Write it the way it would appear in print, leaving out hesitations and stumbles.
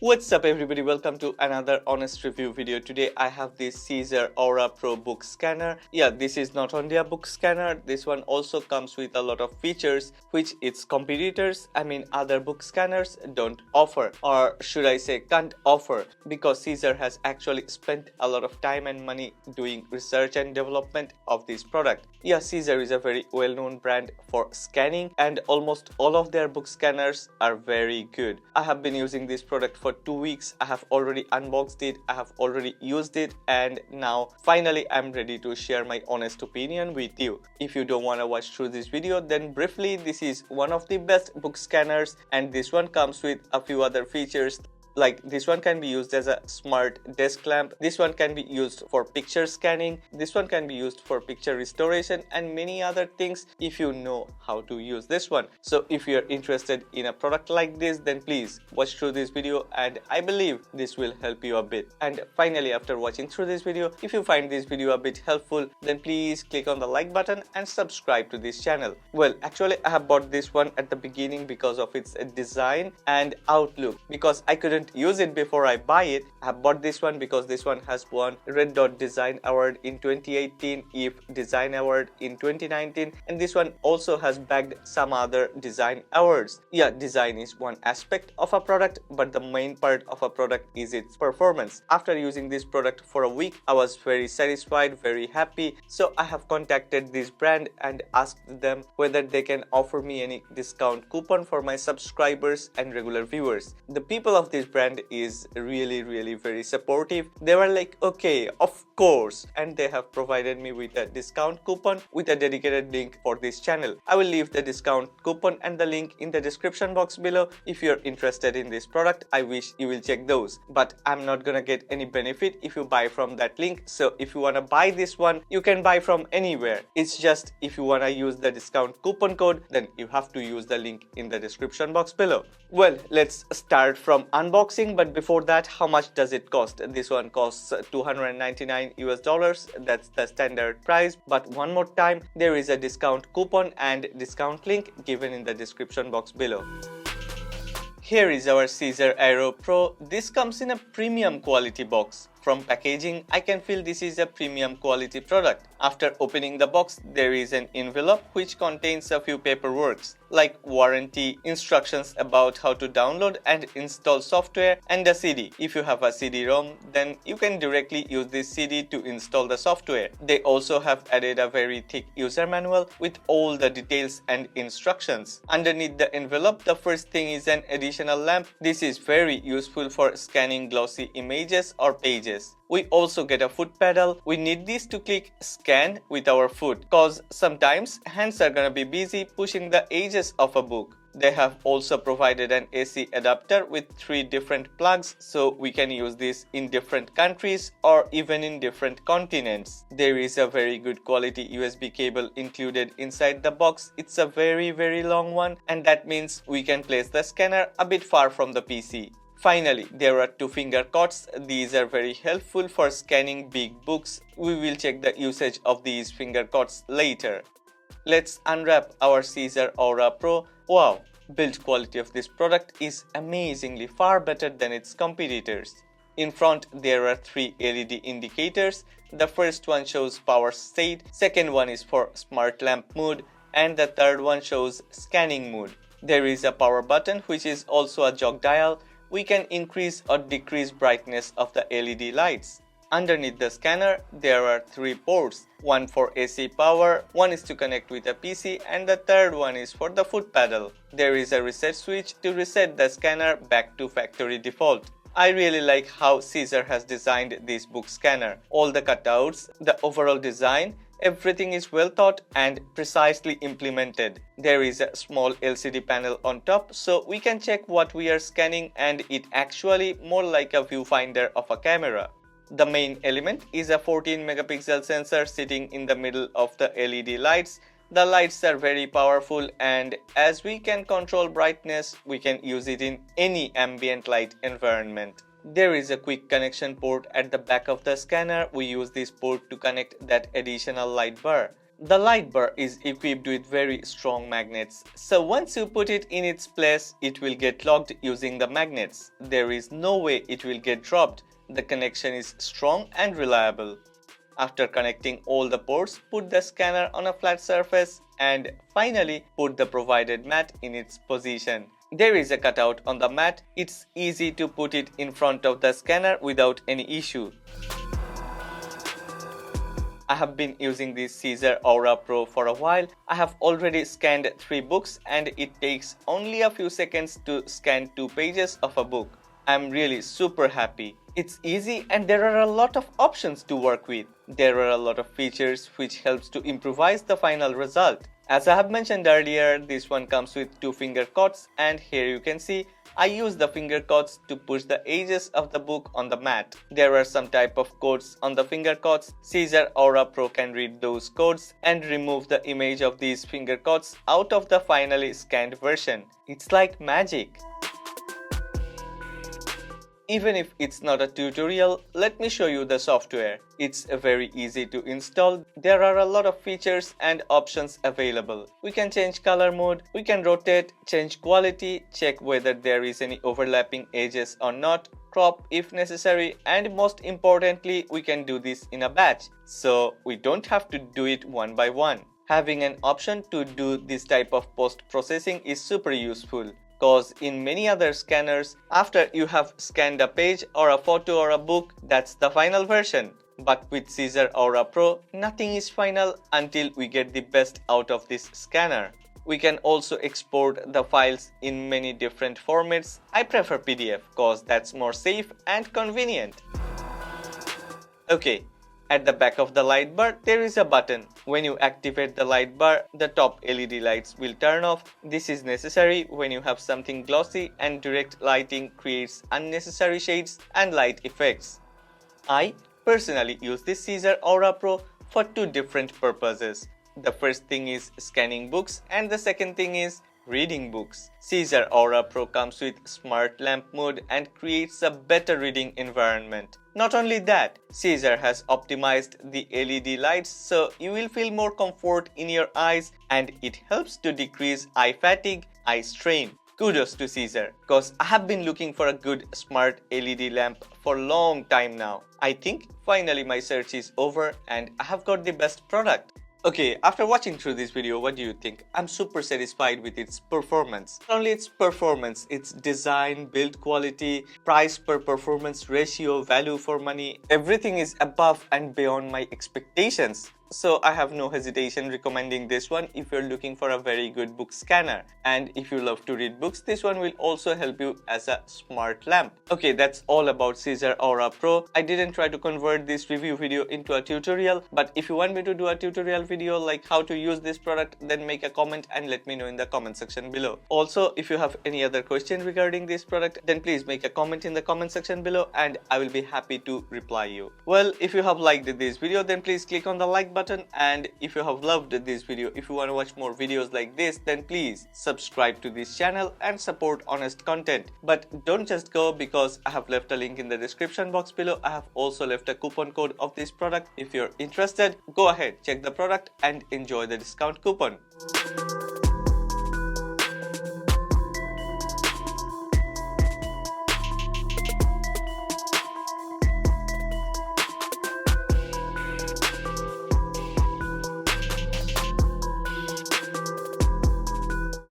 What's up everybody, welcome to another honest review video. Today I have this Czur Aura Pro book scanner. Yeah, this is not only a book scanner, this one also comes with a lot of features which its competitors, other book scanners don't offer, or should I say can't offer, because Czur has actually spent a lot of time and money doing research and development of this product. Yeah, Czur is a very well-known brand for scanning and almost all of their book scanners are very good. I have been using this product for 2 weeks. I have already unboxed it, I have already used it, and now finally I'm ready to share my honest opinion with you. If you don't want to watch through this video, then briefly, this is one of the best book scanners, and this one comes with a few other features. Like this one can be used as a smart desk lamp, this one can be used for picture scanning, this one can be used for picture restoration and many other things if you know how to use this one. So if you're interested in a product like this, then please watch through this video and I believe this will help you a bit. And finally, after watching through this video, if you find this video a bit helpful, then please click on the like button and subscribe to this channel. Well, actually I have bought this one at the beginning because of its design and outlook, because I couldn't use it before I buy it. I have bought this one because this one has won Red Dot Design Award in 2018, EVE Design Award in 2019, and this one also has bagged some other design awards. Yeah, design is one aspect of a product, but the main part of a product is its performance. After using this product for a week, I was very satisfied, very happy, so I have contacted this brand and asked them whether they can offer me any discount coupon for my subscribers and regular viewers. The people of this brand is really very supportive. They were like, okay, of course, and they have provided me with a discount coupon with a dedicated link for this channel. I will leave the discount coupon and the link in the description box below. If you're interested in this product, I wish you will check those, but I'm not gonna get any benefit if you buy from that link. So if you wanna buy this one, you can buy from anywhere. It's just if you wanna use the discount coupon code, then you have to use the link in the description box below. Well, let's start from unboxing, but before that, how much does it cost? This one costs $299 US. That's the standard price, but one more time, there is a discount coupon and discount link given in the description box below. Here is our Czur Aura Pro. This comes in a premium quality box. From packaging, I can feel this is a premium quality product. After opening the box, there is an envelope which contains a few paperworks like warranty, instructions about how to download and install software, and a CD. If you have a CD-ROM, then you can directly use this CD to install the software. They also have added a very thick user manual with all the details and instructions. Underneath the envelope, the first thing is an additional lamp. This is very useful for scanning glossy images or pages. We also get a foot pedal. We need this to click scan with our foot, cause sometimes hands are gonna be busy pushing the edges of a book. They have also provided an AC adapter with 3 different plugs, so we can use this in different countries or even in different continents. There is a very good quality USB cable included inside the box. It's a very long one, and that means we can place the scanner a bit far from the PC. Finally, there are 2 finger cots. These are very helpful for scanning big books. We will check the usage of these finger cots later. Let's unwrap our Czur Aura Pro. Wow, build quality of this product is amazingly far better than its competitors. In front, there are 3 LED indicators. The first one shows power state, second one is for smart lamp mode, and the third one shows scanning mode. There is a power button which is also a jog dial. We can increase or decrease brightness of the LED lights. Underneath the scanner, there are 3 ports. One for AC power, one is to connect with a PC, and the third one is for the foot pedal. There is a reset switch to reset the scanner back to factory default. I really like how Czur has designed this book scanner. All the cutouts, the overall design, everything is well thought and precisely implemented. There is a small LCD panel on top, so we can check what we are scanning, and it actually more like a viewfinder of a camera. The main element is a 14 megapixel sensor sitting in the middle of the LED lights. The lights are very powerful, and as we can control brightness, we can use it in any ambient light environment. There is a quick connection port at the back of the scanner. We use this port to connect that additional light bar. The light bar is equipped with very strong magnets, so once you put it in its place, it will get locked using the magnets. There is no way it will get dropped. The connection is strong and reliable. After connecting all the ports, put the scanner on a flat surface and finally put the provided mat in its position. There is a cutout on the mat. It's easy to put it in front of the scanner without any issue. I have been using this Czur Aura Pro for a while. I have already scanned 3 books and it takes only a few seconds to scan 2 pages of a book. I'm really super happy. It's easy and there are a lot of options to work with. There are a lot of features which helps to improvise the final result. As I have mentioned earlier, this one comes with 2 finger cots and here you can see I use the finger cots to push the edges of the book on the mat. There are some type of codes on the finger cots. Czur Aura Pro can read those codes and remove the image of these finger cots out of the finally scanned version. It's like magic. Even if it's not a tutorial, let me show you the software. It's very easy to install. There are a lot of features and options available. We can change color mode, we can rotate, change quality, check whether there is any overlapping edges or not, crop if necessary, and most importantly, we can do this in a batch. So we don't have to do it one by one. Having an option to do this type of post-processing is super useful. Because in many other scanners, after you have scanned a page or a photo or a book, that's the final version. But with Czur Aura Pro, nothing is final until we get the best out of this scanner. We can also export the files in many different formats. I prefer PDF because that's more safe and convenient. Okay. At the back of the light bar, there is a button. When you activate the light bar, the top LED lights will turn off. This is necessary when you have something glossy and direct lighting creates unnecessary shades and light effects. I personally use this Czur Aura Pro for 2 different purposes. The first thing is scanning books and the second thing is reading books. Czur Aura Pro comes with smart lamp mode and creates a better reading environment. Not only that, Czur has optimized the LED lights so you will feel more comfort in your eyes and it helps to decrease eye fatigue, eye strain. Kudos to Czur, cause I have been looking for a good smart LED lamp for a long time now. I think finally my search is over and I have got the best product. Okay, after watching through this video, what do you think? I'm super satisfied with its performance. Not only its performance, its design, build quality, price per performance ratio, value for money, everything is above and beyond my expectations. So I have no hesitation recommending this one if you're looking for a very good book scanner. And if you love to read books, this one will also help you as a smart lamp. Okay, that's all about Czur Aura Pro. I didn't try to convert this review video into a tutorial, but if you want me to do a tutorial video like how to use this product, then make a comment and let me know in the comment section below. Also, if you have any other question regarding this product, then please make a comment in the comment section below and I will be happy to reply you. Well, if you have liked this video, then please click on the like button, and if you have loved this video, if you want to watch more videos like this, then please subscribe to this channel and support honest content. But don't just go, because I have left a link in the description box below. I have also left a coupon code of this product. If you're interested, go ahead, check the product and enjoy the discount coupon.